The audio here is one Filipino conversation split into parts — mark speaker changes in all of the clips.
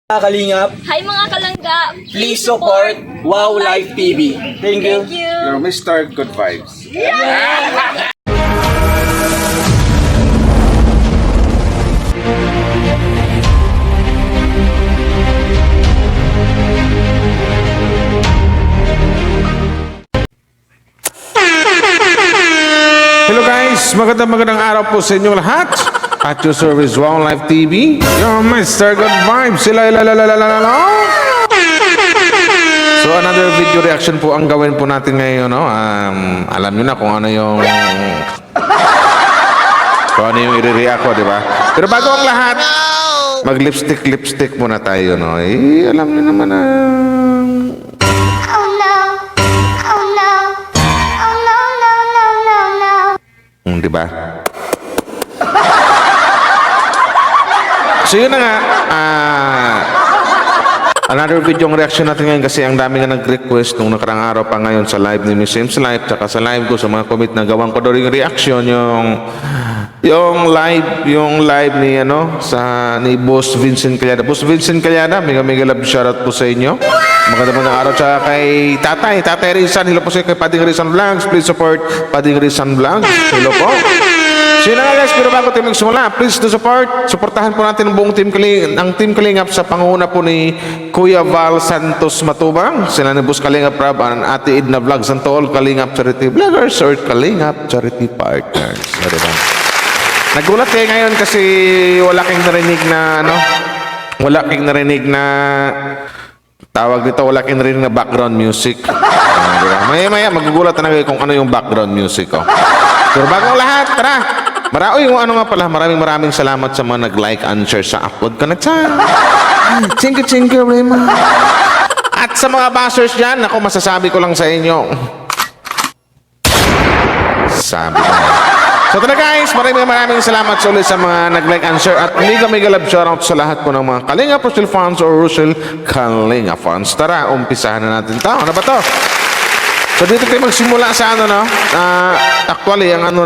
Speaker 1: Mga Kalingap,
Speaker 2: Hi mga kalangga!
Speaker 1: please support Wow Life TV. Thank you.
Speaker 2: Thank you!
Speaker 3: You're Mr. Good Vibes.
Speaker 4: Hello guys, magandang araw po sa inyong lahat. At your service, Wow Life TV. Your Mr. Good Vibes. Sila. So another video reaction po ang gawin po natin ngayon. No? Alam nyo na kung ano yung i-react ko, di ba? Pero bago ang lahat, mag-lipstick muna tayo. No? Alam nyo naman na...
Speaker 5: Oh no, oh no, oh no, no, no, no, no.
Speaker 4: Di ba? So yun na nga, another video reaction natin ngayon kasi ang dami nga nag-request nung nakarang araw pa ngayon sa live ni Miss Sims Live tsaka sa live ko sa mga comment na gawang ko daw yung reaction yung live ni ni Boss Vincent Calyada. Boss Vincent Calyada, mega love shoutout po sa inyo. Magandang araw tsaka kay Tatay Rizan. Hello po sa kay Pading Rizan Vlogs. Please support Pading Rizan Vlogs. Hello po. So yun na guys, pero bago tayo magsimula, please to supportahan po natin ang buong team Kalingap sa pangunguna po ni Kuya Val Santos Matubang, sila ni Boss Kalingap Prab, ang Ate Edna Vlogs, and to all Kalingap Charity Vloggers or Kalingap Charity Partners. Diba? Nagulat kayo ngayon kasi wala kang narinig na tawag dito, wala kang narinig na background music. Diba? Maya magugulat na kayo kung ano yung background music ko. Pero bago ang lahat, tara! Maraming salamat sa mga nag-like and share sa upload ko na dyan. Thank you very much. At sa mga bashers dyan, ako masasabi ko lang sa inyo. Sabi ko na. So talaga guys, maraming salamat ulit sa mga nag-like and share at mega love shoutout sa lahat po ng mga Kalinga Rochelle fans or Rochelle Kalinga fans. Tara, umpisahan na natin ito. Ano ba to? So dito tayo magsimula sa actually ang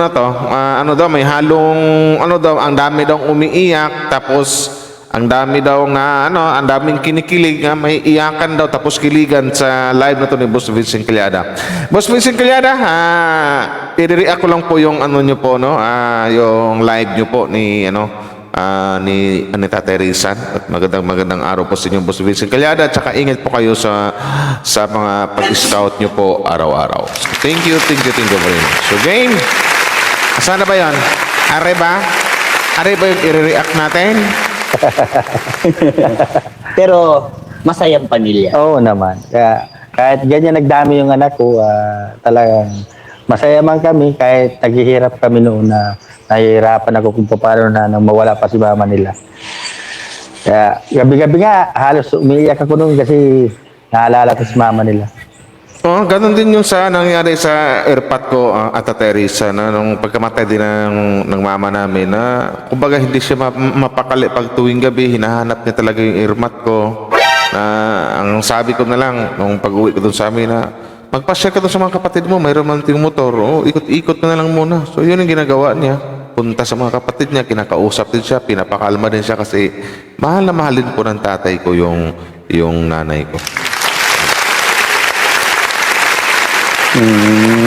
Speaker 4: may halong ang dami daw umiiyak tapos ang dami daw ang daming kinikilig may iyakan daw tapos kiligan sa live na to ni Boss Vincent Calyada. Boss Vincent Calyada, i-react ko lang po yung nyo po yung live nyo po ni ni Tatay Rizan. At magandang araw po sa inyo, Boss Vincent Calyada, at saka ingat po kayo sa mga pag-scout nyo po araw-araw. So, thank you very much. So game, asan na ba yan? Are ba yung i-react natin?
Speaker 1: Pero masayang pamilya.
Speaker 6: Oo naman. Kahit ganyan nagdami yung anak ko, talagang masaya man kami kahit naghihirap kami noon na nahihirapan ako kung paano na nang mawala pa si mama nila. Kaya gabi-gabi nga halos umiiyak ako noon kasi naalala ko si mama nila.
Speaker 4: Oh, ganun din yung nangyari sa airpot ko at Teresa na nung pagkamatay din ng mama namin na kumbaga hindi siya mapakali pag tuwing gabi, hinahanap niya talaga yung airpot ko. Ang sabi ko na lang nung pag-uwi ko dun sa amin na magpasya ka dun sa mga kapatid mo, mayroon man ting motor, ikot-ikot na lang muna. So yun yung ginagawa niya. Punta sa mga kapatid niya, kinakausap din siya, pinapakalma din siya kasi mahal na mahalin po ng tatay ko yung nanay ko.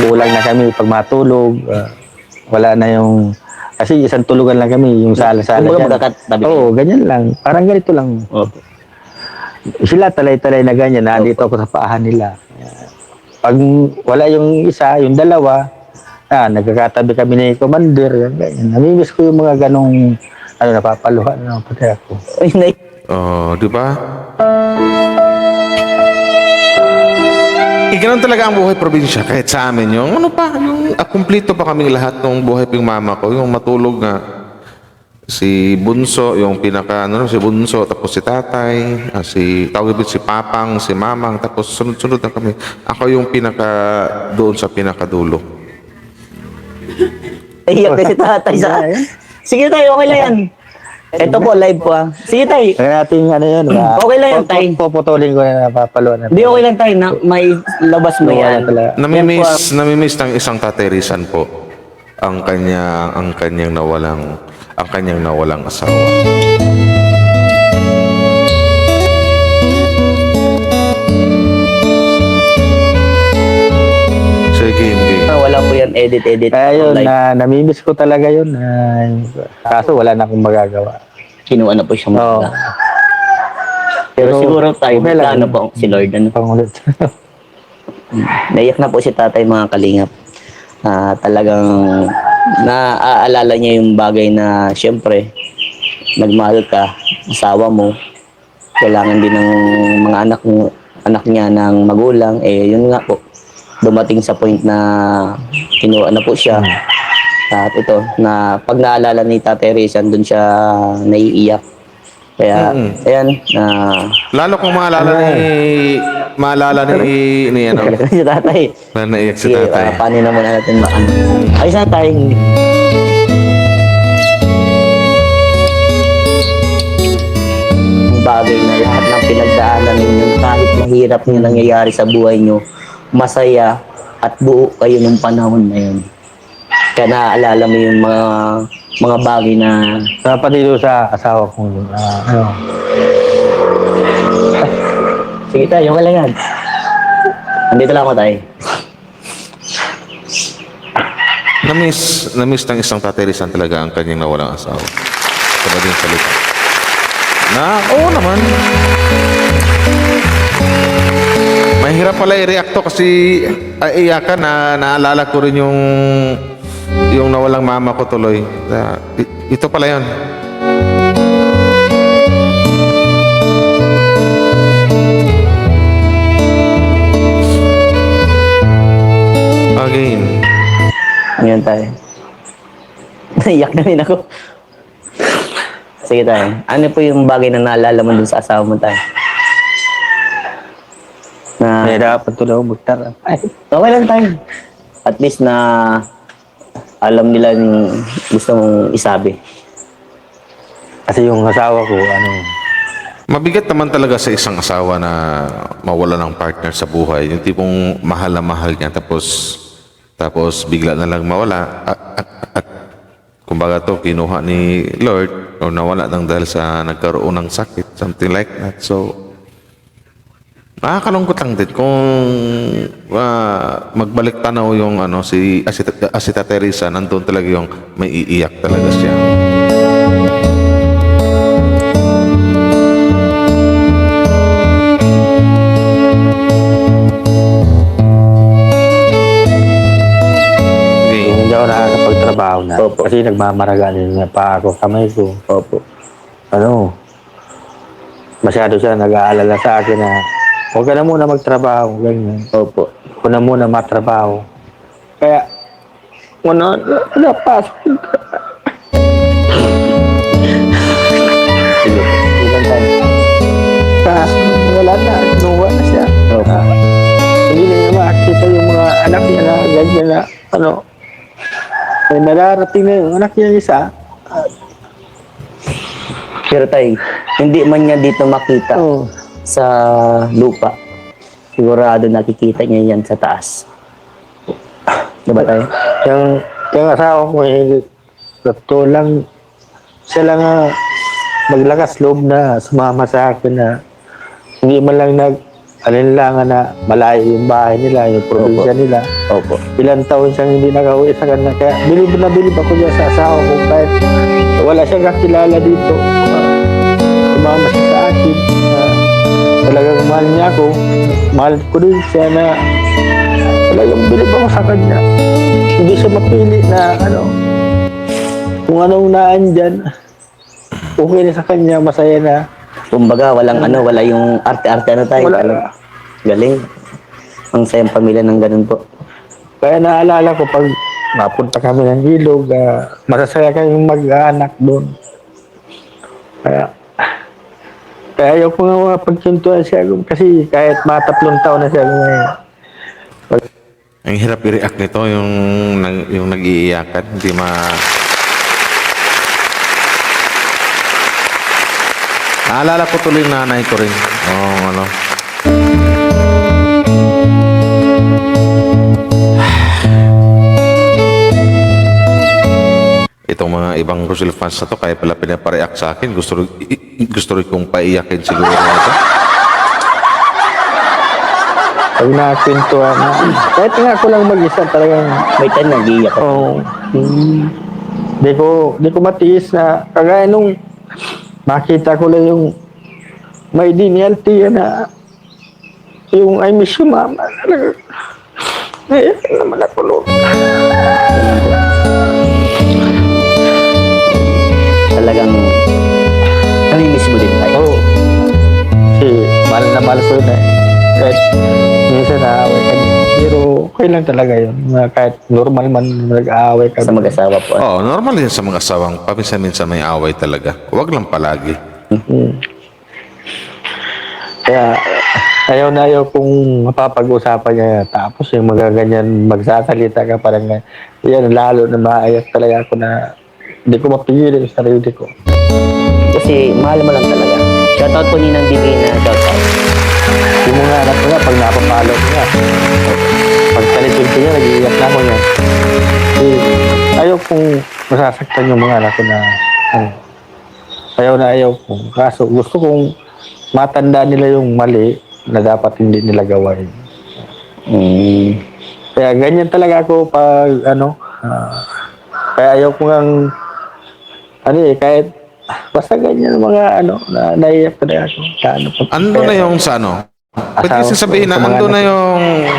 Speaker 6: Kulang na kami pag matulog. Wala na yung... Kasi isang tulugan lang kami, yung sala-sala
Speaker 1: Kumbaga
Speaker 6: dyan.
Speaker 1: magkakatabi.
Speaker 6: Oo, ganyan lang. Parang ganito lang. Sila talay-talay na ganyan, nandito ako sa paahan nila. Pag wala yung isa, yung dalawa, nagkakatabi kami ni Commander, ganyan. Namimiss ko yung mga ganong napapaluhan ng pati ako.
Speaker 4: Oh, di ba? Ganun talaga ang buhay probinsya kahit sa amin yung kumpleto pa kaming lahat ng buhay ng mama ko, yung matulog nga si Bunso, yung si Bunso, tapos si Tatay, si Papang, si Mamang, tapos sunod-sunod na kami. Ako yung doon sa pinakadulo.
Speaker 1: Iyak kasi tatay sa... Sige tayo, okay lang yan. Ito po, live po Sige tayo.
Speaker 6: Kaya natin yun.
Speaker 1: Okay lang yan, tay.
Speaker 6: Puputulin ko na napapaluhan.
Speaker 1: Hindi, okay lang tayo. May labas mo yan.
Speaker 4: Namimiss ng isang Tatay Rizan po ang kanyang nawalang asawa.
Speaker 1: edit.
Speaker 6: Kaya yun,
Speaker 1: Like,
Speaker 6: namimiss ko talaga yun. Kaso wala na akong magagawa.
Speaker 1: kinuha na po siya
Speaker 6: Oo.
Speaker 1: mga. Pero siguro tayo,
Speaker 6: okay lang.
Speaker 1: plano po si Lord. Ano?
Speaker 6: Pangulit.
Speaker 1: Naiyak na po si tatay mga kalingap. Talagang naaalala niya yung bagay na syempre, nagmahal ka, asawa mo, kailangan din ng mga anak niya ng magulang. Yun nga po, dumating sa point na kinuha na po siya. At ito, na pag naalala ni Tatay Rizan, doon siya naiiyak. Kaya, ayan,
Speaker 4: Lalo kung maalala ni ano,
Speaker 1: si tatay.
Speaker 4: na naiyak si
Speaker 1: Sige,
Speaker 4: tatay.
Speaker 1: paano naman natin maano. Ayos na tayo. Bagay na lahat ng pinagdaanan ninyo, kahit mahirap yung nangyayari sa buhay nyo, masaya at buo kayo nung panahon na yun. Kaya naaalala mo yung mga bagay na
Speaker 6: Dapat dito sa asawa ko.
Speaker 1: sige tayo, yung lang yan. Andito lang ako tayo.
Speaker 4: Namiss ng isang Tatay Rizan talaga ang kanyang nawalang asawa. Sa baging salita. Oo naman. Mahirap pala i-react to kasi iyakan na naalala ko rin yung nawalang mama ko tuloy. Ito pala yun. Again.
Speaker 1: Ngayon tayo. Naiyak na rin ako. Sige tayo. Ano po yung bagay na naalala mo dun sa asawa mo tayo? Na,
Speaker 6: Dapat to daw magtara.
Speaker 1: ay, okay lang tayo. At least na alam nila yung gusto mong isabi.
Speaker 6: Kasi yung asawa ko,
Speaker 4: Mabigat naman talaga sa isang asawa na mawala ng partner sa buhay. Yung tipong mahal na mahal niya tapos bigla na lang mawala. At kumbaga to, kinuha ni Lord o nawala ng dahil sa nagkaroon ng sakit. Something like that. So, nakakalungkot lang din kung magbalik tanaw yung si Tatay Rizan, nandun talaga yung may iiyak talaga siya. Okay.
Speaker 6: hindi ako nakakapagtrabaho na.
Speaker 1: Opo.
Speaker 6: Kasi nagmamaragan yung pa ako, kamay ko.
Speaker 1: Opo.
Speaker 6: Masyado siya nag-aalala sa akin na huwag ka na muna magtrabaho, ganyan.
Speaker 1: Opo.
Speaker 6: Huwag na muna matrabaho. Kaya, napasok.
Speaker 1: Ilan tayo?
Speaker 6: Kaso, wala na, nuwa na siya.
Speaker 1: Opo.
Speaker 6: Hindi na niya makakita yung mga anak niya na ganyan na, may nararating na yung anak niya isa.
Speaker 1: Pero tayo, hindi man niya dito makita
Speaker 6: Oo.
Speaker 1: sa lupa. Sigurado nakikita niya yan sa taas. Diba tayo?
Speaker 6: Yung asawa ko, totoo lang, siya lang maglakas loob na sumama sa akin na hindi man lang alinlangan na malayo yung bahay nila, yung probinsya nila.
Speaker 1: Opo.
Speaker 6: Ilang taon siyang hindi nakauwi sa kanya. Kaya bilib na bilib ako dyan sa asawa ko kahit wala siyang kakilala dito. Sumama siya sa akin. Talagang mahal niya ako. Mahal ko din siya na talagang bilib ako sa kanya. Hindi siya mapili na kung anong naandyan. Okay na sa kanya, masaya na.
Speaker 1: Kumbaga, wala yung arte-arte tayo.
Speaker 6: Wala.
Speaker 1: Galing. Ang sayang pamilya ng ganun po.
Speaker 6: Kaya naalala ko pag mapunta kami ng ilog, masasaya kayong mag-anak doon. Kaya ayaw ko nga pagkintuan siya kasi kahit 3 taon na siya ngayon.
Speaker 4: Ang hirap i-react nito, yung nag-iiyakan. Hindi Naalala ko tuloy yung nanay ko rin. Itong mga ibang Russell fans na to, kaya pala pinapareact sa akin. Gusto rin kong paiyakin siguro na ito.
Speaker 6: Pag nakakwentuhan na, kahit nga ako lang mag-isa talagang,
Speaker 1: May time nag-iiyak ka.
Speaker 6: oh, di ko matiis na, kagaya nung makita ko lang yung may diniyalty na yung I miss you mama. Talagang, naiyak naman ako noon.
Speaker 1: Talagang namimiss mo din tayo.
Speaker 6: Oo. Kasi mahal na mahal ko yun eh. Kahit minsan naaway kami. Pero okay lang talaga yun. Kahit normal man nag-aaway kami.
Speaker 1: Sa mag-asawa po.
Speaker 4: Oo, normal yan sa mga asawang paminsan-minsan may away talaga. Huwag lang palagi.
Speaker 6: Kaya ayaw na ayaw kung mapapag-usapan niya. Tapos yung mga ganyan magsasalita ka parang yan lalo na maayak talaga ako na hindi ko mapigilan yung sarili ko.
Speaker 1: Kasi mahal mo lang talaga. Shoutout po Ninang Divina, shoutout.
Speaker 6: Yung mga anak ko nga, pag napapalo ko nga, pag kalitid ko niya, nag-iiyak na ako niya. Ayaw kong masasaktan yung mga anak ko na ayaw na ayaw ko. Kaso gusto kong matanda nila yung mali na dapat hindi nila gawain. Kaya ganyan talaga ako pag kaya ayaw ko ngang kahit basta ganyan mga na naiyak talaga ako.
Speaker 4: Ando na yung sa ano? Pwede kasi sabihin na ando na yung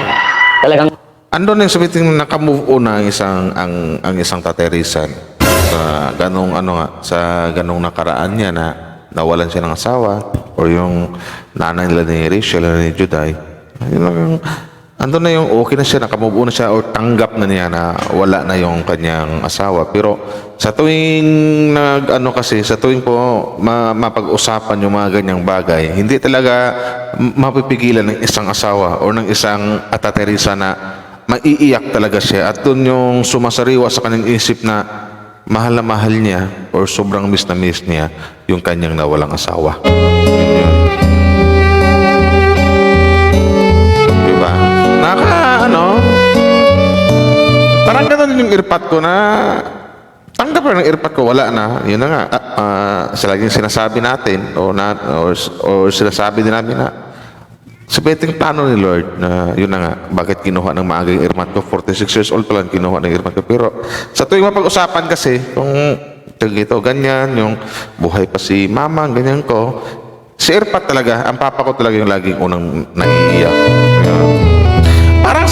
Speaker 1: Talagang
Speaker 4: ando na yung sabihin na naka-move on na ang isang taterisan sa ganong sa ganong nakaraan niya na nawalan siya ng asawa or yung nanay nila ni Rachel na ni Juday. Yun lang yung ando na yung okay na siya, naka-move on na siya or tanggap na niya na wala na yung kanyang asawa. Pero sa tuwing sa tuwing po mapag-usapan yung mga ganyang bagay, hindi talaga mapipigilan ng isang asawa o ng isang ataterisa na maiiyak talaga siya at doon yung sumasariwa sa kanyang isip na mahal na mahal niya or sobrang miss na miss niya yung kanyang nawalang asawa. Yun. Diba? Parang ganun yung irpat ko na tanggap na ng irpat ko, wala na. Yun na nga, sa laging sinasabi natin o sinasabi din namin na sa betting plano ni Lord na yun na nga, bakit kinuha ng maagang irmat ko, 46 years old pa lang kinuha ng irmat ko. Pero sa tuwing mapag-usapan kasi, kung ito, ganyan, yung buhay pa si mama, ganyan ko, si irpat talaga, ang papa ko talaga yung laging unang naiiyak. Parang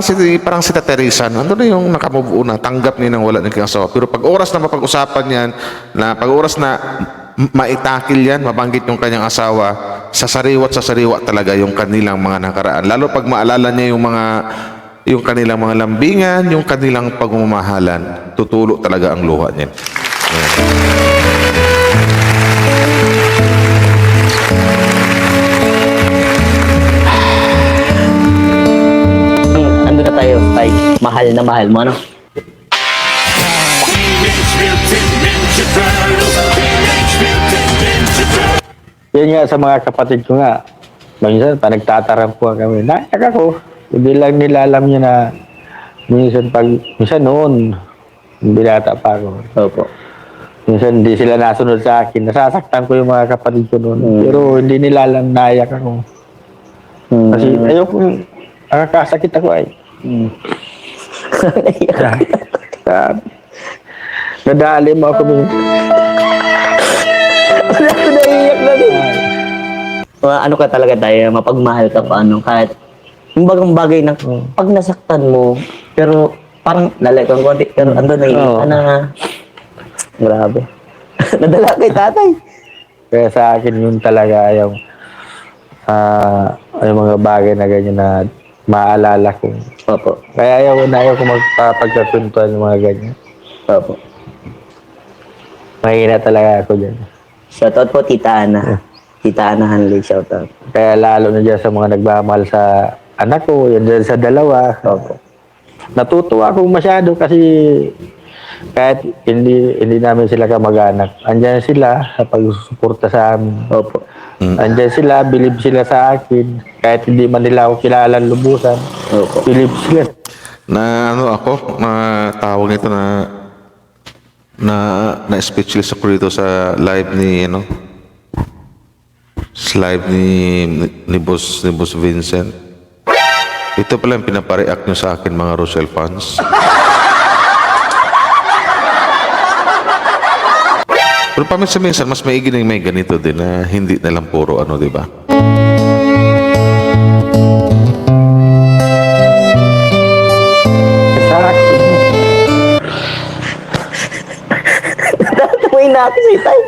Speaker 4: si parang si Teresa, ando na yung nakamove on na, tanggap niya nang wala ng asawa. Pero pag oras na mapag-usapan yan, pag oras na maitakil yan, mabanggit yung kanyang asawa, sa sariwa talaga yung kanilang mga nakaraan. Lalo pag maalala niya yung kanilang mga lambingan, yung kanilang pagmamahalan, tutulo talaga ang luha niya.
Speaker 1: ando na tayo, tay. Mahal na mahal mo, ano?
Speaker 6: Yan nga sa mga kapatid ko nga. Minsan pa nagtatarampuan kami. Naiyak ako. Hindi lang nila alam niya na minsan noon, binata pa ako.
Speaker 1: Opo.
Speaker 6: Minsan hindi sila nasunod sa akin. Nasasaktan ko yung mga kapatid ko noon. Pero hindi nila alam naiyak ako. Kasi ayoko nakakasakit ako ay. Nadali mo ako minsan.
Speaker 1: Naiiyak na din. Ano ka talaga tayo, mapagmahal ka pa, kahit yung bagang bagay na pag nasaktan mo, pero parang lalait kang konti, pero ando naiiyak ka na. Grabe. Nadala kay tatay.
Speaker 6: Kaya sa akin yun talaga yung mga bagay na ganyan na maalala ko.
Speaker 1: Opo.
Speaker 6: Kaya ayaw ko magpapagkakuntuan yung mga ganyan.
Speaker 1: Opo.
Speaker 6: Mahina talaga ako dyan.
Speaker 1: Shoutout po, Tita Ana. Tita Ana Hanley, shoutout.
Speaker 6: Kaya lalo na dyan sa mga nagmamahal sa anak ko, yan dyan sa dalawa.
Speaker 1: Opo.
Speaker 6: Natutuwa ako masyado kasi kahit hindi namin sila kamag-anak, andyan sila sa pagsusuporta sa amin.
Speaker 1: Opo.
Speaker 6: Andyan sila, believe sila sa akin. Kahit hindi man nila ako kilala lubusan,
Speaker 1: Opo.
Speaker 6: believe sila.
Speaker 4: Tawag nito na speechless ako dito sa live ni Boss Vincent. Ito pala yung pinapareact nyo sa akin, mga Rochelle fans. Pero paminsan-minsan, mas maigi na may ganito din na hindi na lang puro ano, di ba?
Speaker 1: Tuloy na ako sa'yo tayo.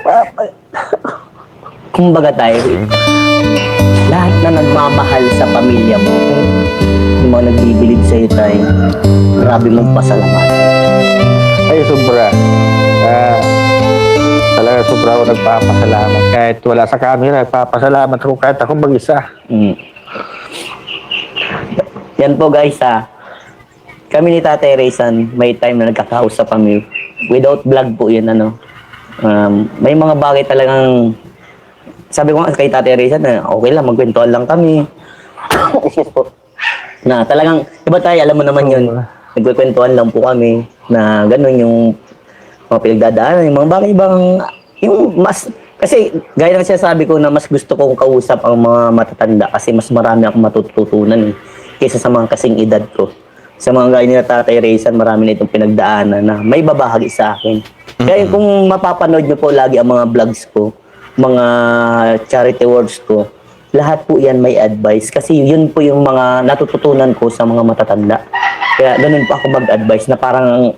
Speaker 1: Kumbaga tayo, lahat na nagmamahal sa pamilya mo, yung mga nagbibilid sa'yo tayo, grabe mong pasalamat.
Speaker 6: Ay, sobra. Talaga sobra ako nagpapasalamat. Kahit wala sa camera, nagpapasalamat ako kahit ako mag-isa.
Speaker 1: Mm. Yan po guys kami ni Tatay Raysan, may time na nagkakausap kami. Without vlog po yun, ano. May mga bagay talagang, sabi ko nga kay Tatay Raysan, okay lang, magkwentuhan lang kami. Na talagang, iba tayo, alam mo naman yun. Nagkwentuhan lang po kami na gano'n yung mga pinagdadaanan, yung mga bagay bang, yung mas, kasi gaya ng sinasabi ko na mas gusto kong kausap ang mga matatanda kasi mas marami akong matututunan kaysa sa mga kasing edad ko. Sa mga gaya nila Tatay Raysan, marami na itong pinagdaanan na may babahagi sa akin. Kaya kung mapapanood nyo po lagi ang mga vlogs ko, mga charity works ko, lahat po yan may advice. Kasi yun po yung mga natututunan ko sa mga matatanda. Kaya ganun po ako mag-advise na parang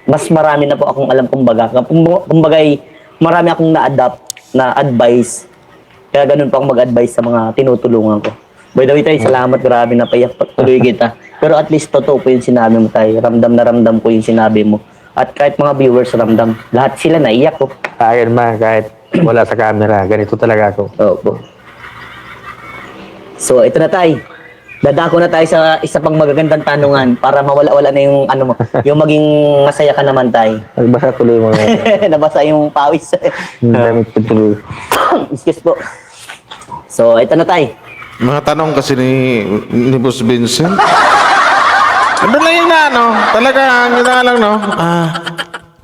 Speaker 1: mas marami na po akong alam kumbaga. Kumbagay, marami akong na-adapt na advice. Kaya ganun po ako mag-advise sa mga tinutulungan ko. By the way, tayo, salamat. Grabe na payak tuloy kita. Pero at least totoo po yung sinabi mo tayo. Ramdam na ramdam ko yung sinabi mo. At kahit mga viewers ramdam, lahat sila naiyak ko.
Speaker 6: Ayan ma, kahit wala sa camera, ganito talaga ako.
Speaker 1: Opo. So, ito na tayo. Dadako na tayo sa isa pang magagandang tanungan para mawala-wala na yung ano mo, yung maging masaya ka naman tayo.
Speaker 6: Nagbasa tuloy mo.
Speaker 1: Nabasa yung pawis.
Speaker 6: Damit ko tuloy.
Speaker 1: Excuse po. So, ito na tayo.
Speaker 4: Mga tanong kasi ni Boss Vincent. Ano lang yung na, ano? Talaga, yun na lang, no?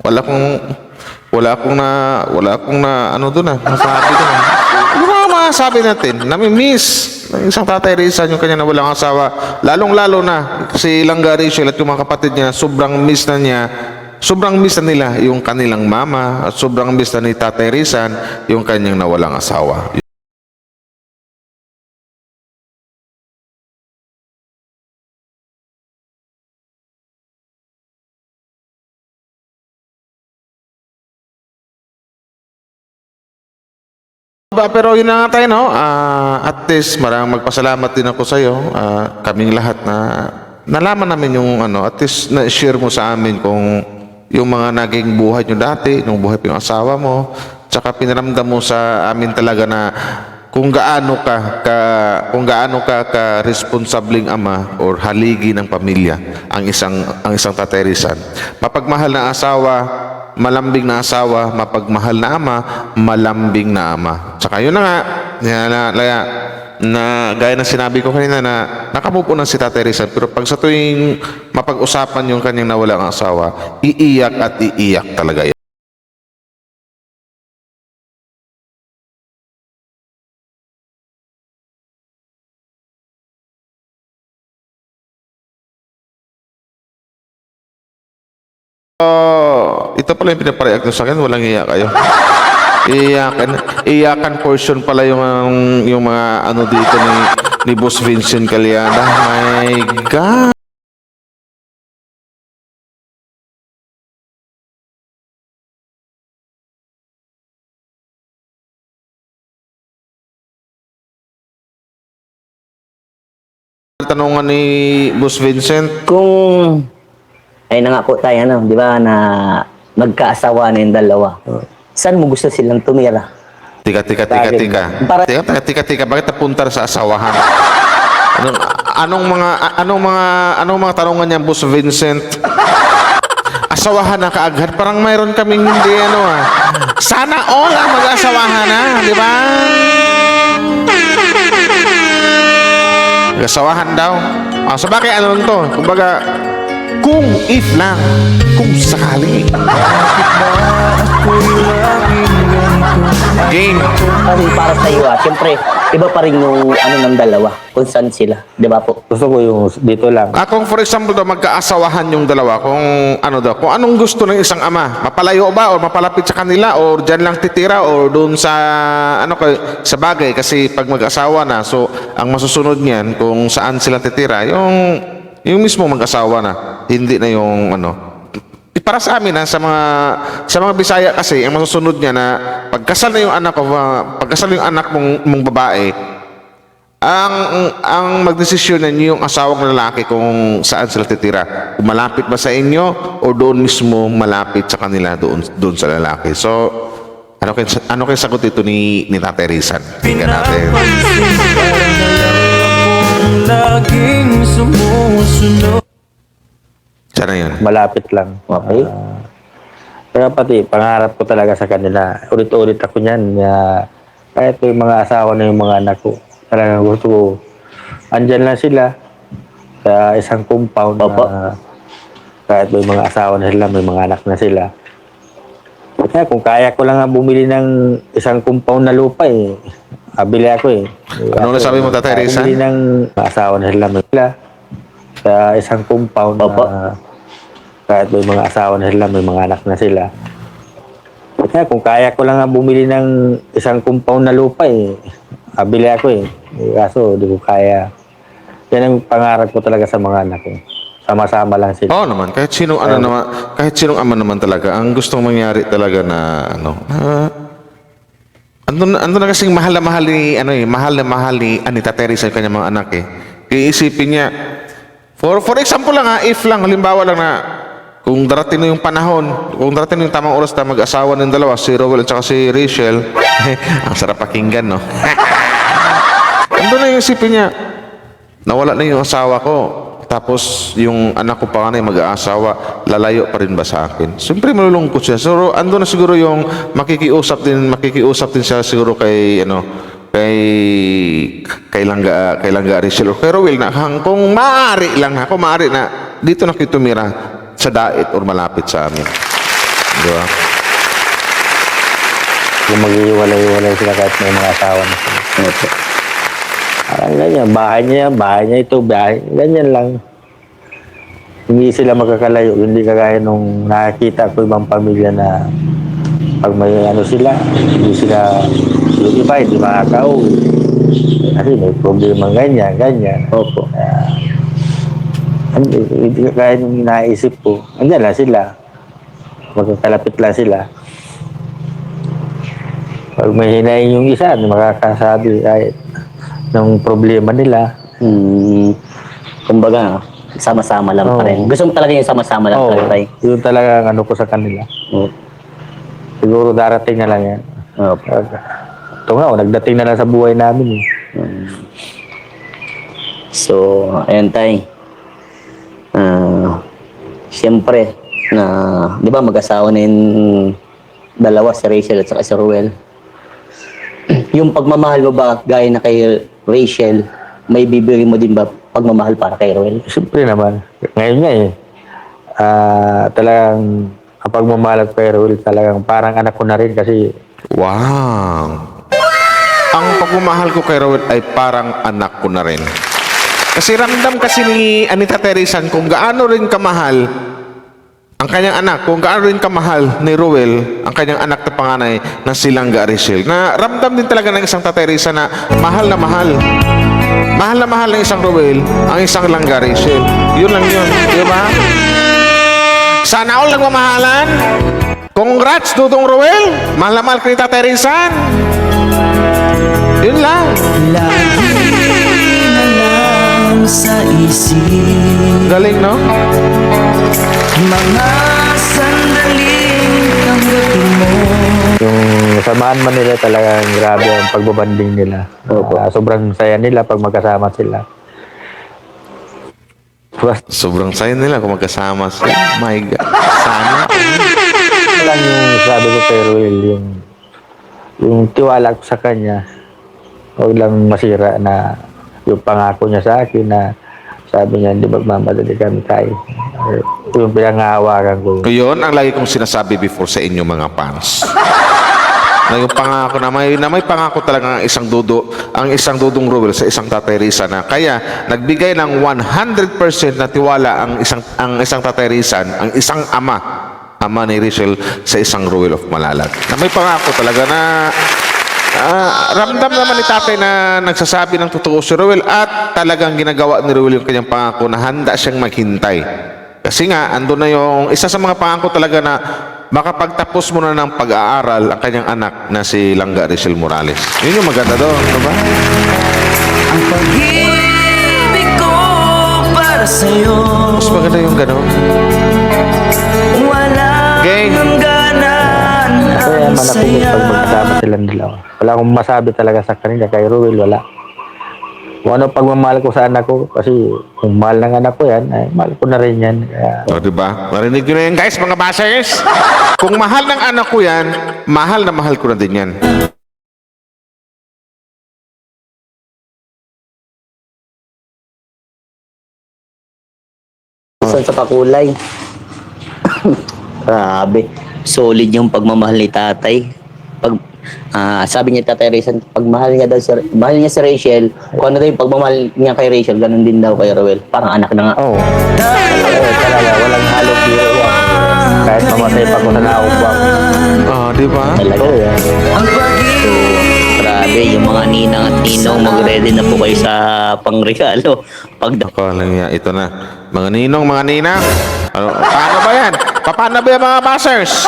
Speaker 4: Wala akong na, ano doon, masabi doon. Ano ba ang masabi natin? Nami-miss ng isang Tatay Raysan yung kanya na walang asawa. Lalong-lalo na si Langga Rachel at yung mga kapatid niya, sobrang miss na nila yung kanilang mama at sobrang miss na ni Tatay Raysan yung kanyang nawalang asawa. Pero yun na nga tayo, no? At least, maraming magpasalamat din ako sa iyo. Kaming lahat na nalaman namin yung ano, at least na-share mo sa amin kung yung mga naging buhay nyo dati, yung buhay ng asawa mo, tsaka pinaramdam mo sa amin talaga na kung gaano ka responsabling ama or haligi ng pamilya ang isang Tatay Raysan. Mapagmahal na asawa, malambing na asawa, mapagmahal na ama, malambing na ama. Tsaka yun na nga, na gaya ng sinabi ko kanina na nakamupo na si Tatay Raysan, pero pag sa tuwing mapag-usapan yung kanyang nawalang asawa, iiyak at iiyak talaga yan. Ito pala yung pinapareact nyo sa akin, walang iyak kayo. Iyakan portion pala yung mga ano dito ni Boss Vincent Caliada. My God! Tanungan ni Boss Vincent,
Speaker 1: Kung ay nangako tayo, ano, di ba, na magkaasawa na yung dalawa. Saan mo gusto silang tumira?
Speaker 4: Tika. Bakit napunta sa asawahan? Anong mga tanungan niya, Boss Vincent? Asawahan na kaagad. Parang mayroon kaming hindi, Sana all ang mag-asawahan na, di ba? Mag-asawahan daw. So bakit ano to? Kumbaga, kung if lang, kung sakali.
Speaker 2: Bakit ba ako'y laging ganito?
Speaker 4: Game.
Speaker 1: Kasi para sa iyo, siyempre, iba pa rin yung ano ng dalawa, kung saan sila, di ba po?
Speaker 6: Gusto ko yung dito lang.
Speaker 4: Kung for example daw, magkaasawahan yung dalawa, kung ano daw, kung anong gusto ng isang ama, mapalayo ba o mapalapit sa kanila o dyan lang titira o doon sa ano sa bagay, kasi pag mag-asawa na, so ang masusunod niyan kung saan sila titira, yung mismo mag-asawa na, hindi na yung ano. Para sa amin sa mga Bisaya kasi ang masusunod niya na pagkasal na yung anak ko, pagkasal yung anak mong babae, ang magdesisyon niyo yung asawang lalaki kung saan sila titira. Kung malapit ba sa inyo o doon mismo malapit sa kanila doon sa lalaki. So, ano kayo sagot dito ni Tatay Rizan? Tingnan natin.
Speaker 2: Laging sumusunod.
Speaker 4: Sana yun.
Speaker 6: Malapit lang.
Speaker 1: Okay.
Speaker 6: Kaya pati, pangarap ko talaga sa kanila. Ulit-ulit ako niyan. Kahit yung mga asawa na yung mga anak ko. Talagang gusto ko. Andyan lang sila sa isang compound
Speaker 1: Opo.
Speaker 6: na kahit may mga asawa na sila, may mga anak na sila. Kaya kung kaya ko lang nga bumili ng isang compound na lupa bili ako
Speaker 4: Ano na sabi mo, Tatay Rizan?
Speaker 6: Bumili ng mga asawa na sila, may sila sa isang compound
Speaker 1: Opo.
Speaker 6: na kahit may mga asawa na sila, may mga anak na sila. Kaya kung kaya ko lang nga bumili ng isang compound na lupa bili ako Kaso di ko kaya. Yan ang pangarap ko talaga sa mga anak ko. Sama-sama lang sila.
Speaker 4: Oo naman, kahit sinong naman, kahit sinong ama naman talaga, ang gustong mangyari talaga na ando na kasing mahal na mahal ni Anita Teresa yung kanyang mga anak Iisipin niya, for example lang if lang, halimbawa lang na kung darating na yung panahon, kung darating na yung tamang oras na mag-asawa ng dalawa, si Rowell at saka si Rachel, ang sarap pakinggan, no? Ando na yung isipin niya, nawala na yung asawa ko, tapos yung anak ko pa mag-aasawa, lalayo pa rin ba sa akin? Siyempre malulungkot siya. So ando na siguro yung makikiusap din siya siguro kay Langga Rachel o kay Rowell na kung maaari na dito na kayo tumira sa dait or malapit sa amin. Di ba?
Speaker 6: Kung mag-iwalay-iwalay sila kahit may mga asawa na sila. Parang ganyan, bahay niya ito, ganyan lang. Hindi sila magkakalayo, hindi kagaya nung nakakita ko ibang pamilya na pag may sila, hindi sila, yung iba, hindi makakauwi. Kasi may problema ganyan.
Speaker 1: Opo.
Speaker 6: Hindi kagaya nung naisip ko, andyan lang sila. Magkakalapit lang sila. Pag may hinayin yung isa, makakasabi kahit ng problema nila.
Speaker 1: Kumbaga, sama-sama lang pa rin. Gusto mo talaga yung sama-sama lang pa rin.
Speaker 6: Yun talaga ang ko sa kanila. Siguro darating na lang yan.
Speaker 1: Opo.
Speaker 6: Ito nga, nagdating na lang sa buhay namin.
Speaker 1: So, ayan tay. Siyempre, di ba mag-asawa na yung dalawa, si Rachel at saka si Rowell. Yung pagmamahal mo ba, gaya na kay Rachel, may bibigay mo din ba pagmamahal para kay Rowell?
Speaker 6: Siyempre naman. Ngayon nga talagang kapag mamalag kay Rowell, talagang parang anak ko na rin kasi
Speaker 4: Wow! Ang pagmamahal ko kay Rowell ay parang anak ko na rin. Kasi ramdam kasi ni Anita Teresa kung gaano rin kamahal ang kanyang anak, kung gaano rin kamahal ni Rowell ang kanyang anak na panganay na si Langga Rachel. Na ramdam din talaga ng isang Tatay Rizan na mahal na mahal. Mahal na mahal ng isang Rowell ang isang Langga Rachel. Yun lang yun. Di ba? Sana all nagmamahalan. Congrats, Dudong Rowell. Mahal na mahal ka ni Tatay Rizan. Yun lang.
Speaker 2: Lagi na lang sa isip
Speaker 4: Galing, no?
Speaker 2: mga sandaling tanggapin mo.
Speaker 6: yung samahan man nila talagang grabe ang pagbabanding nila. Sobrang saya nila pag magkasama sila. Basta
Speaker 4: Sobrang saya nila kung magkasama sila. My God. Sana.
Speaker 6: lang yung sabi ko kay Ruel, yung tiwala ko sa kanya, huwag lang masira na yung pangako niya sa akin na sabi niya, hindi magmamadali kami tayo. Yung pinangahawakan ko.
Speaker 4: Yun ang lagi kong sinasabi before sa inyo mga fans. na yung pangako na may pangako talaga ang isang dudong Ruel sa isang Tatay Rizal na kaya nagbigay ng 100% na tiwala ang isang Tatay Rizal, ang isang ama ni Rachel sa isang Ruel of Malalag. Na may pangako talaga na ramdam naman ni tatay na nagsasabi ng totoo si Ruel at talagang ginagawa ni Ruel yung kanyang pangako na handa siyang maghintay. Kasi nga, andun na yung isa sa mga pangako talaga na makapagtapos mo na ng pag-aaral ang kanyang anak na si Langga Rachel Morales. Yun yung maganda doon, ano ba?
Speaker 2: Ang pag-ibig ko para sa'yo,
Speaker 4: Mas maganda yung gano'n.
Speaker 2: wala
Speaker 4: Gang.
Speaker 2: hangganan.
Speaker 6: Kaya
Speaker 2: Ang
Speaker 6: manapugod
Speaker 2: saya.
Speaker 6: pag magkasama silang dalawa. Wala akong masabi talaga sa kanila. Kay Ruel, wala. Kung ano pagmamahal ko sa anak ko, kasi kung mahal ng anak ko yan, ay mahal ko na rin yan. Kaya,
Speaker 4: O, diba? Narinig nyo na yan, guys, mga basers. Kung mahal ng anak ko yan, mahal na mahal ko na din yan.
Speaker 1: Saan sa pakulay? Grabe. Solid yung pagmamahal ni tatay. Sabi niya tatay Rizal, pag mahal niya si Rachel, kung ano daw yung pagmamahal niya kay Rachel, ganun din daw kay Ruel. Parang anak na nga.
Speaker 6: oo. Talaga, walang halong biro yan. Kahit mamatay pa ko sa naubang.
Speaker 4: Diba?
Speaker 1: Talaga.
Speaker 6: Oo yan.
Speaker 2: Ang pag-ibig
Speaker 1: Grabe, yung mga ninang at ninong, mag-ready na po kayo sa pangregalo.
Speaker 4: Ako lang yan, ito na. Mga ninong, mga ninang. Paano ba yan? Paano ba yan mga basers?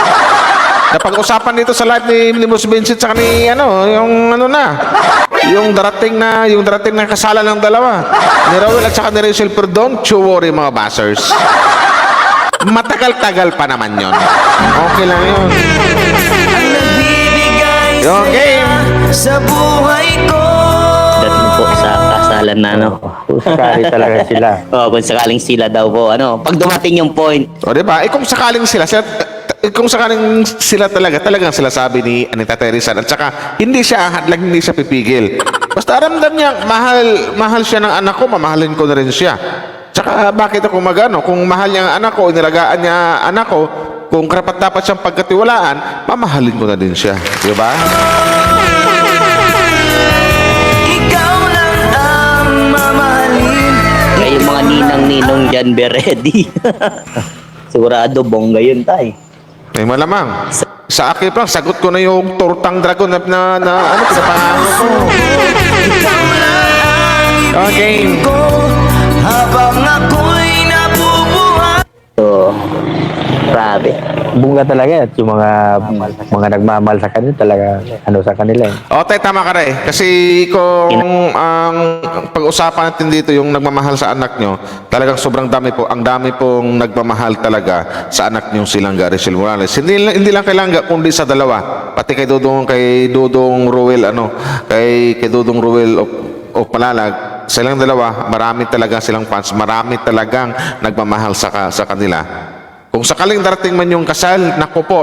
Speaker 4: Napag-usapan dito sa live ni Boss Vincent sa ni yung darating na kasalan ng dalawa ni Rowell at saka ni Rachel, pero don't you worry mga basers, matagal-tagal pa naman yon. Okay lang yun.
Speaker 2: ang nagbibigay
Speaker 4: Yung game.
Speaker 2: saya sa buhay ko.
Speaker 1: Dating po sa kasalan na, ano.
Speaker 6: Kung sakali talaga sila.
Speaker 1: Kung sakaling sila daw po, ano. Pag dumating yung point,
Speaker 4: O diba? Kung sakaling sila talagang sila sabi ni Tatay Rizal at saka hindi siya ahadlag, hindi siya pipigil. Basta aramdam niya, mahal siya ng anak ko, mamahalin ko na rin siya. Tsaka bakit ako magano? Kung mahal niya ang anak ko, inilagaan niya anak ko, kung karapat dapat siyang pagkatiwalaan, mamahalin ko na din siya. Di ba?
Speaker 2: Ikaw lang ang mamahalin.
Speaker 1: ngayon mga ninang-ninong dyan, be ready. Sigurado, bongga yun, tay.
Speaker 4: May malamang. Sa akin pa, sagot ko na yung tortang dragon na sa pangalan ko.
Speaker 2: Ikaw lang ang
Speaker 4: Okay.
Speaker 2: ibig ko habang ako'y nabubuhay.
Speaker 1: So, grabe.
Speaker 6: Bunga talaga at yung mga nagmamahal sa kanila talaga sa kanila eh.
Speaker 4: O, tay, tama ka rin. Kasi kung ang pag-usapan natin dito, yung nagmamahal sa anak nyo, talagang sobrang dami po. Ang dami pong nagmamahal talaga sa anak nyo si Langga Rachel Morales. Hindi lang kay Langga, kundi sa dalawa. Pati kay Dudong Ruel, kay Dudong Ruel o Palalag. Silang dalawa, marami talaga silang fans. Marami talagang nagmamahal sa kanila. Kung sakaling darating man yung kasal, naku po,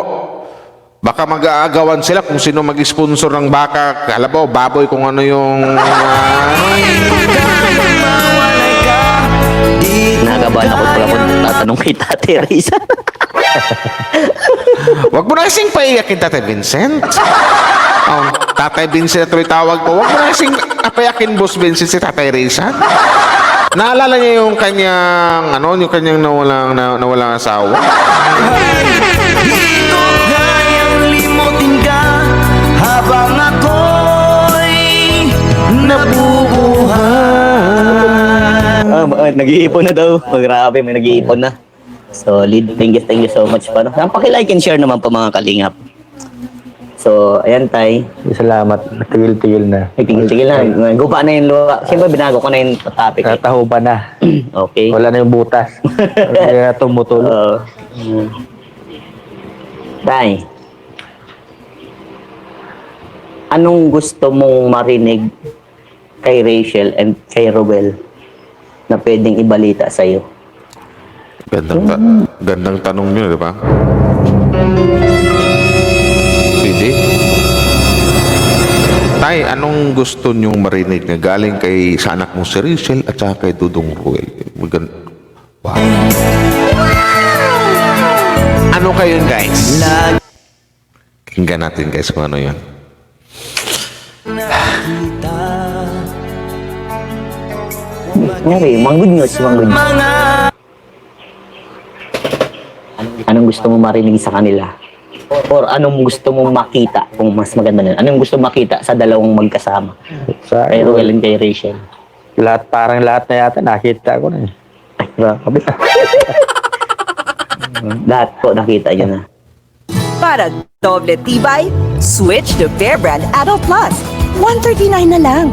Speaker 4: baka mag-aagawan sila kung sino mag-sponsor ng baka, kalabaw, baboy, kung ano yung...
Speaker 2: Mawalay ka, di
Speaker 1: Nakabahan ako pala kung tatanong kay Tatay Rizal.
Speaker 4: Wag mo na kasing paiyakin, Tatay Vincent. Tatay Vincent na tuloy tawag ko. Wag mo na kasing payakin, Boss Vincent, si Tatay Rizal. Naalala niya yung kanyang, nawalang asawa?
Speaker 2: Di ko kayang limutin ka habang ako'y nabubuhay.
Speaker 1: Nag-iipon na daw. Grabe, may nag-iipon na. Solid. Thank you so much pa. Paki-like and share naman po mga kalingap. So, ayan tay.
Speaker 6: Salamat. Tigil-tigil na.
Speaker 1: Tigil na. Gupa na yung luwa. Siyempre, binago ko na yung topic.
Speaker 6: Kataho pa na.
Speaker 1: Okay.
Speaker 6: Wala na yung butas. Hindi na tumutulo.
Speaker 1: Tay, anong gusto mong marinig kay Rachel and kay Ruel na pwedeng ibalita sa'yo?
Speaker 4: Gandang tanong niyo, di ba? Pwede? Tay, anong gusto niyong marinig na galing sa anak mo si Rachel at saka kay Dudong Ruel? Wow. Ano kayo guys? Kinggan natin guys kung ano yun.
Speaker 1: Kunyari, mga good news, mga good news.
Speaker 2: Mga
Speaker 1: Anong gusto mo marinig sa kanila? Or anong gusto mong makita kung mas maganda na? Anong gusto mong makita sa dalawang magkasama?
Speaker 6: Sa
Speaker 1: Kay Ruel and kay Rachel.
Speaker 6: parang lahat na yata nakita ko na eh.
Speaker 1: Ay, grabe. Lahat po nakita nyo na.
Speaker 7: Para doble tibay, switch to Bear Brand Adult Plus. $139 na lang.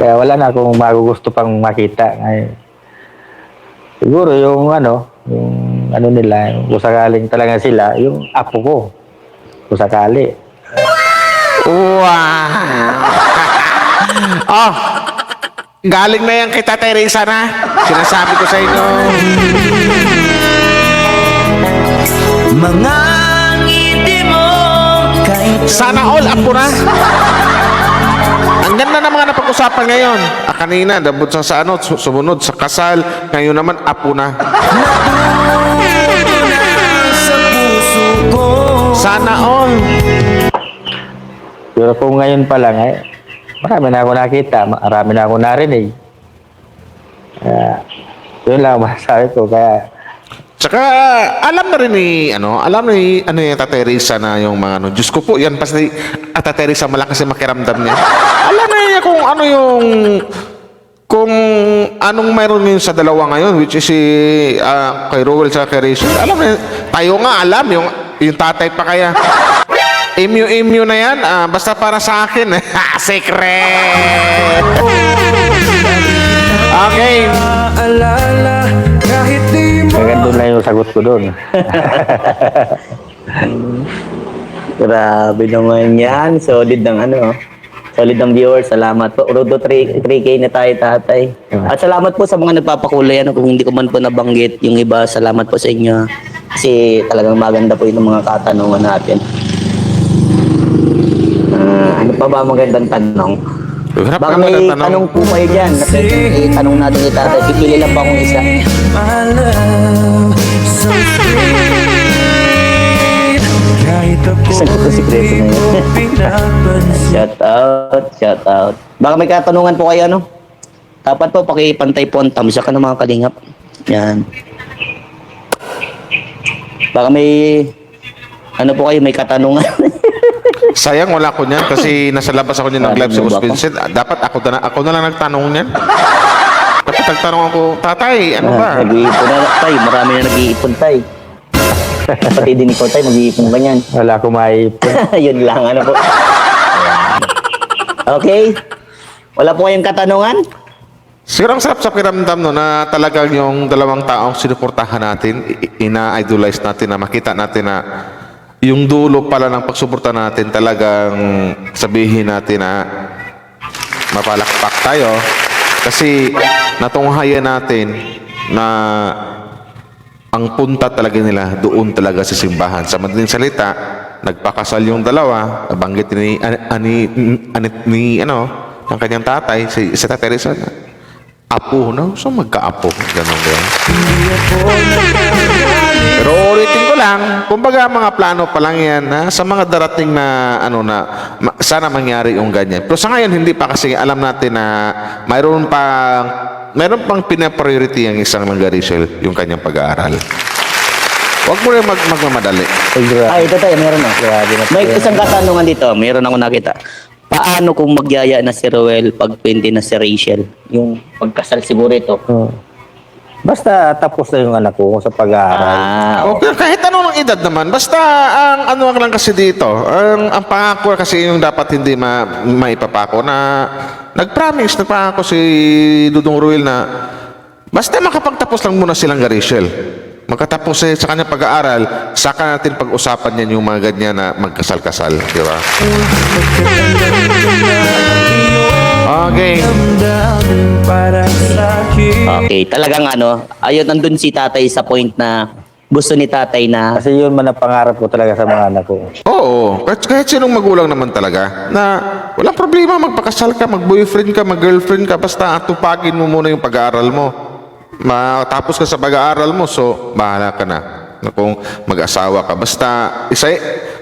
Speaker 6: Kaya wala na akong magugusto pang makita. Ay, siguro yung yung nila, kung sakaling talaga sila, yung apo ko. Kung sakali.
Speaker 4: Wow! Oh, galing na yan kay Tatay Risa na. Sinasabi ko sa inyo.
Speaker 2: Mga ngiti mo kahit
Speaker 4: Sana all apo na. Ang ganda ng mga napag-usapan ngayon. Kanina, dabot sa ano, sumunod sa kasal. Ngayon naman, apo na.
Speaker 2: sa puso ko.
Speaker 4: Sana all.
Speaker 6: Pero kung ngayon pa lang, marami na ako nakita, marami na ako narinig. Kaya, yun lang masasabi ko. Kaya,
Speaker 4: Tsaka, alam na rin yung Tatay Risa na yung mga Diyos ko po, yan pasti, Tatay Risa malakas yung makiramdam niya. Alam na niya kung anong mayroon ngayon sa dalawa ngayon, which is kay Ruel sa kay Rachel. Alam na, tayo nga alam, yung tatay pa kaya. Imyo na yan, basta para sa akin. Secret! Okay.
Speaker 2: Alala kahit di mo
Speaker 6: kaya doon lang yung sagot ko doon.
Speaker 1: Grabe naman yan. Solid ng solid ng viewers. Salamat po. Rodo 3K na tayo, tatay. At salamat po sa mga nagpapakulay. Kung hindi ko man po nabanggit yung iba, salamat po sa inyo. Kasi talagang maganda po yung mga katanungan natin. Ano pa ba magandang tanong?
Speaker 4: Hirap
Speaker 1: Baka
Speaker 4: ka
Speaker 1: may
Speaker 4: magtatanong.
Speaker 1: tanong po kayo dyan. Tanong natin kay tatay. Pipili lang ba akong isa?
Speaker 2: my love so sweet kahit ako
Speaker 1: Sagot ko sikreto na yun.
Speaker 2: pinapansin.
Speaker 1: Shout out. Baka may katanungan po kayo, Dapat po, pakipantay po ang thumbs up ng mga kalingap. Yan. Baka may, po kayo, may katanungan.
Speaker 4: Sayang wala ko niyan kasi nasa labas ako niyan ng live sa
Speaker 1: Ano ba
Speaker 4: Boss Vincent. Dapat ako na lang nagtanong niyan. Dapat nagtanong ako, tatay, ano ba?
Speaker 1: Nag-iipon na, tay. Marami na nag-iipon, tay. Pati din ikaw, tay, nag-iipon ka niyan.
Speaker 6: Wala akong maipon.
Speaker 1: Yun lang, po. Okay. Wala po kayong katanungan?
Speaker 4: Siguro ang sarap sa pakiramdam na talagang yung dalawang taong sinuportahan natin, ina-idolize natin na makita natin na yung dulo pala ng pagsuporta natin talagang sabihin natin na mapalakpak tayo kasi natunghayan natin na ang punta talaga nila doon talaga sa simbahan. Sa madaling salita, nagpakasal yung dalawa, nabanggit ni ng kanyang tatay, si Tatay Risa na apo, so magkaapo, ganun. Pero ulitin ko lang, kumbaga mga plano pa lang yan sa mga darating na sana mangyari yung ganyan. Pero sa ngayon hindi pa kasi alam natin na mayroon pang pina-priority ang isang Rachel, yung kanyang pag-aaral. Huwag mo rin magmamadali.
Speaker 1: Ay, ito tayo, meron May isang katanungan dito, meron ako nakita. Paano kung magyaya na si Ruel pag 20 na si Rachel? Yung pagkasal siguro ito.
Speaker 6: Basta tapos na yung anak ko sa pag-aaral.
Speaker 4: Okay, kahit anong edad naman, basta ang lang kasi dito, ang pangako kasi yung dapat hindi maipapako na nagpangako si Dudong Ruel na basta makapagtapos lang muna silang Rachel. Magkatapos sa kanya pag-aaral, saka natin pag-usapan yan yung mga ganyan na magkasal-kasal, di ba? Okay.
Speaker 2: Para sa akin
Speaker 1: Okay, talagang ayun, nandun si tatay sa point na gusto ni tatay na
Speaker 6: Kasi yun man ang pangarap ko talaga sa mga anak ko.
Speaker 4: Oo, kahit sinong magulang naman talaga na walang problema, magpakasal ka, mag-boyfriend ka, mag-girlfriend ka, basta tupagin mo muna yung pag-aaral mo. Matapos ka sa pag-aaral mo, so bahala ka na. na kung mag-asawa ka. Basta,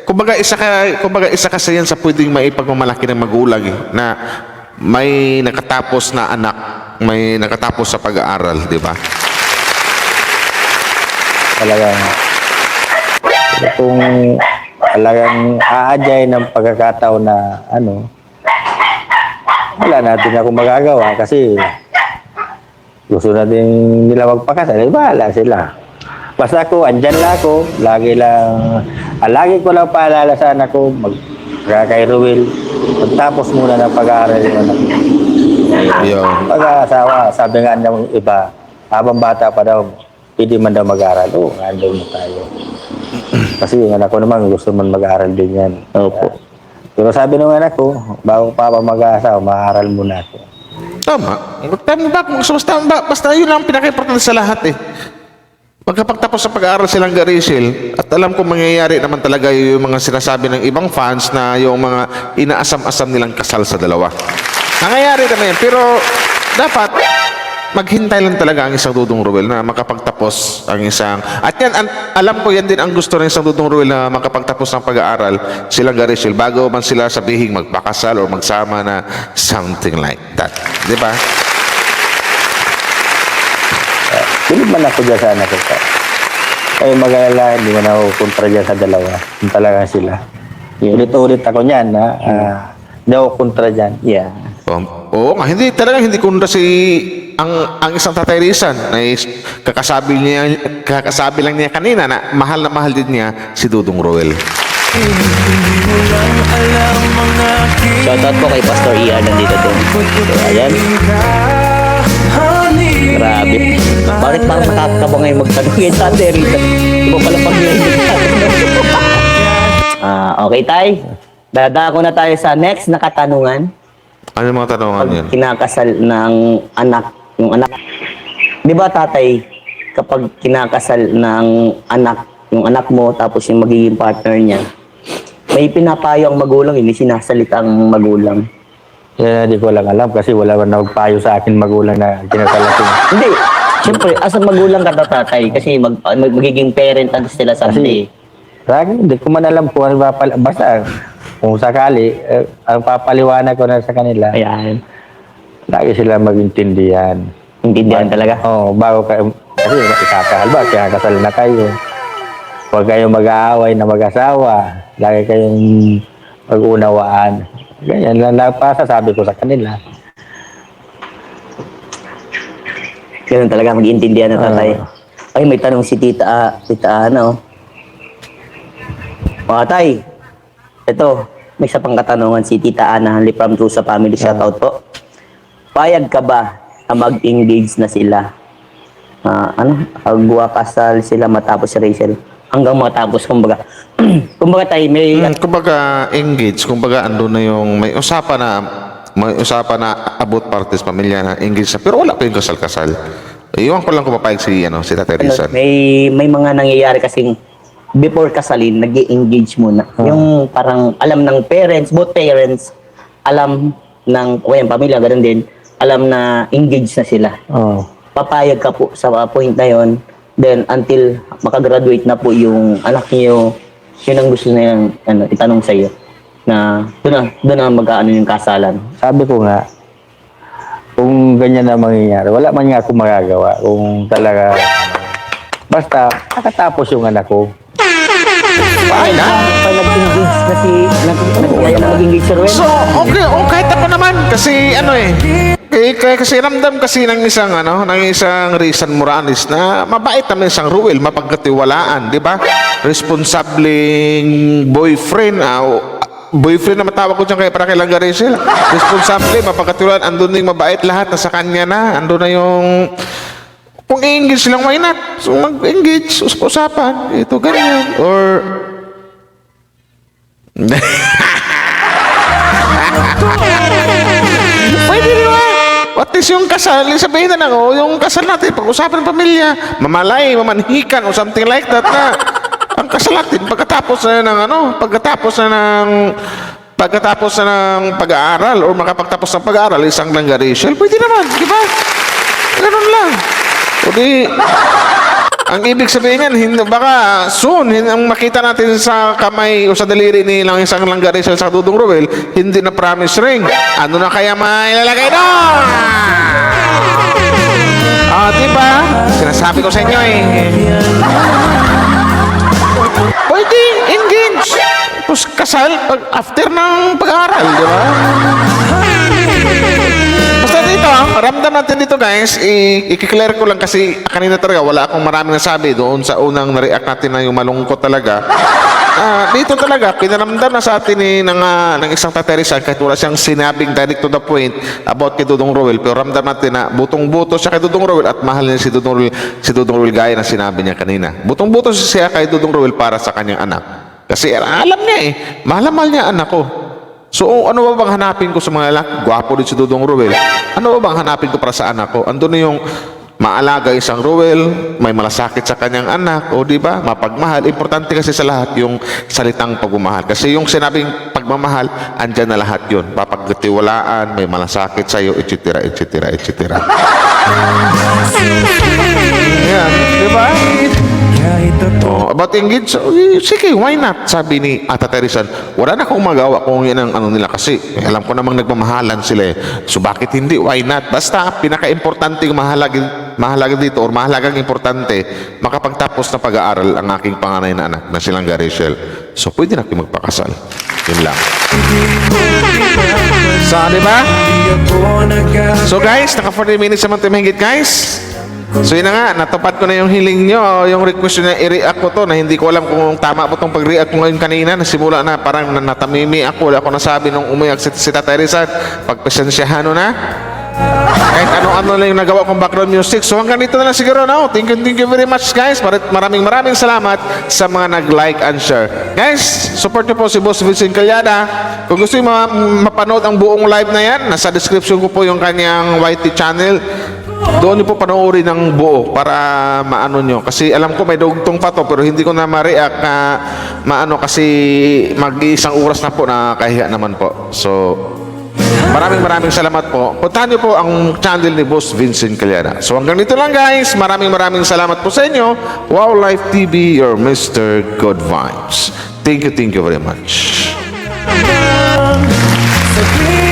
Speaker 4: kumbaga isa kasi yan sa pwedeng maipagmamalaki ng magulang na may nakatapos na anak, may nakatapos sa pag-aaral, di ba?
Speaker 6: Talagang kung talagang aajay ng pagkakataon na wala natin ako magagawa kasi gusto natin nila magpakasal, bahala sila. Basta ako, andyan lang ako, lagi ko lang paalala sa anak ko, kay Ruel, magtapos muna ng pag-aaral yung anak ko.
Speaker 4: Yun.
Speaker 6: Pag-aasawa, sabi nga ng iba, habang bata pa daw, pwede man daw mag-aaral. Oo, andun na tayo. Kasi yung anak ko naman, gusto man mag-aaral din yan.
Speaker 1: Opo.
Speaker 6: Pero sabi ng anak ko, bago pa mag-aasawa, mag-aaral muna ako.
Speaker 4: Tama. Basta yun lang ang pinaka-importante sa lahat eh. Pagkapagtapos sa pag-aaral silang Rachel, at alam ko mangyayari naman talaga yung mga sinasabi ng ibang fans na yung mga inaasam-asam nilang kasal sa dalawa. Nangyayari naman yan, pero dapat maghintay lang talaga ang isang Dudong Ruel na makapagtapos ang isang... At yan, alam ko yan din ang gusto ng isang Dudong Ruel na makapagtapos ng pag-aaral silang Rachel bago man sila sabihing magpakasal o magsama na something like that. Di ba?
Speaker 6: Bilib man ako dyan sa anak ko. Kayo mag-alala, hindi mo na ako kontra dyan sa dalawa. Kung talaga sila. Ulit-ulit ako niyan, hindi ako kontra dyan.
Speaker 1: Yeah.
Speaker 4: Oo nga, hindi kunda ang isang Tatay Rizan na kakasabi lang niya kanina na mahal din niya si Dudong Ruel.
Speaker 1: Shoutout po kay Pastor Ian nandito din. So, ayan. Grabe. Bakit parang nakakaba ngayon magtanong kay Tatay Rizan? Di ba pala pag-live okay, Tay. Dadako na tayo sa next na katanungan.
Speaker 4: Ano yung mga tanongan
Speaker 1: Pag
Speaker 4: yan?
Speaker 1: kinakasal ng yung anak. Di ba, Tatay, kapag kinakasal ng yung anak mo, tapos yung magiging partner niya, may pinapayo ang magulang, hindi sinasalita ang magulang.
Speaker 6: Yan, hindi ko lang alam kasi wala man nagpayo sa akin magulang na kinakalasin.
Speaker 1: Hindi. Siyempre, as a magulang ka, Tatay, kasi magiging parent na sila someday.
Speaker 6: Lagi, hindi ko man alam kung ano basta kung sakali, ang papaliwanag ko na sa kanila,
Speaker 1: Ayan.
Speaker 6: lagi sila magintindihan.
Speaker 1: Intindihan talaga.
Speaker 6: Oo, bago kayo, kasi ikakahal ba, kaya kasal na kayo. Huwag kayong mag-aaway na mag-asawa. Lagi kayong mag-unawaan. Ganyan lang sabi ko sa kanila.
Speaker 1: Ganun talaga, mag-iintindihan na, Tatay. Ay, may tanong si Tita Ana, Tay, ito, may isa pang katanungan si Tita Ana Hanli from True sa Family. Shoutout po. Payag ka ba na mag-engage na sila? Agwa kasal sila matapos si Rachel. Hanggang matapos, kumbaga. Kumbaga, Tay, may...
Speaker 4: Kumbaga engage, kumbaga ando na yung may usapan na about parties, pamilya na engage na, pero wala pa yung kasal-kasal. Iwan ko lang kung papayag si Tatay Rizan.
Speaker 1: may mga nangyayari kasing before kasalin, nag-engage muna. Yung parang alam ng parents, both parents, alam ng yung pamilya, ganun din, alam na engaged na sila. Papayag ka po sa point na yon, then until makagraduate na po yung anak niyo, yun ang gusto niya itanong sa iyo na doon na mag-aano yung kasalan.
Speaker 6: Sabi ko nga, kung ganyan na mangyayari, wala man nga ako magagawa. Kung talaga, basta, nakatapos yung anak ko.
Speaker 1: Ay na? Pag nag-engage na mag-engage si Ruel.
Speaker 4: So, okay, kahit ako naman, kasi kasi ramdam kasi ng isang Rizan Morales na mabait naman isang Ruel, mapagkatiwalaan, di ba? Responsableng boyfriend, boyfriend na matawag ko dyan para kay Langga Rachel. Responsable, mapagkatiwalaan, andun na yung mabait, lahat nasa kanya na, andun na yung... Kung i-engage silang, why not? So, mag-engage, usapan, ito, ganyan. Or... Pwede rin ba? At least yung kasal, sabihin na lang, yung kasal natin, pag-usapan ng pamilya, mamalay, mamanhikan, o something like that na, ang kasal natin, pagkatapos na ng pag-aaral, or makapagtapos ng pag-aaral, isang Langga Rachel, pwede naman, di ba? Ganun lang. O di, Ang ibig sabihin yan, hindi, baka soon, ang makita natin sa kamay o sa daliri ni lang isang Langga Rizal sa Dudong Ruel, hindi na promise ring. Ano na kaya mailalagay doon? Diba? Sinasabi ko sa inyo eh. Pwede, engage. Tapos kasal after ng pag-aaral, di ba? Basta dito, ramdam natin dito guys, i-clear ko lang kasi kanina talaga wala akong maraming nasabi doon sa unang na-react natin na yung malungkot talaga. Dito talaga, pinaramdam na sa atin ng isang taterisan kahit wala siyang sinabing direct to the point about kay Dudong Roel, pero ramdam natin na butong-buto siya kay Dudong Roel at mahal niya si Dudong Roel gaya na sinabi niya kanina. Butong-buto siya kay Dudong Roel para sa kanyang anak. Kasi alam niya mahal niya anak ko. So, ano ba bang hanapin ko sa mga lalaki? Gwapo din si Dudong Roel. Ano ba bang hanapin ko para sa anak ko? Andun na yung maalaga isang Roel, may malasakit sa kanyang anak, o di ba? Mapagmahal. Importante kasi sa lahat yung salitang pagmamahal. Kasi yung sinabing pagmamahal, andyan na lahat yun. Papagtiwalaan, may malasakit sa iyo, etc., etc., etc. Yan, di ba? About engage, sige, why not? Sabi ni Ata Terisan, wala na akong magawa kung yan ang ano nila kasi alam ko namang nagmamahalan sila eh. So bakit hindi? Why not? Basta pinaka-importante yung mahalaga dito or mahalagang importante, makapagtapos na pag-aaral ang aking panganay na anak na silang Rachel. So pwede na kayo magpakasal. Yun lang. So, di ba? So guys, naka 40 minutes naman tayo mahigit guys. So yun na nga, natupad ko na yung hiling nyo, yung request nyo na i-react ko to na hindi ko alam kung tama po itong pag-react ko ngayon kanina. Nasimula na, parang natamimi ako. Wala ko nasabi nung umiyak si Tatay Rizal. Pagpasensyahan na. Kahit ano-ano lang yung nagawa kong background music. So hanggang dito na lang siguro na. Thank you very much guys. Maraming salamat sa mga nag-like and share. Guys, support nyo po si Boss Vincent Calyada. Kung gusto nyo mapanood ang buong live na yan, nasa description ko po yung kanyang YT channel. Doon niyo po panoorin ng buo para maano nyo. Kasi alam ko may dugtong pa to pero hindi ko na ma-react na maano kasi mag-iisang oras na po na kahiya naman po. So, maraming salamat po. Puntahan niyo po ang channel ni Boss Vincent Calyada. So hanggang dito lang guys. Maraming salamat po sa inyo. Wow Life TV, your Mr. Good Vibes. Thank you very much.
Speaker 2: Sabihin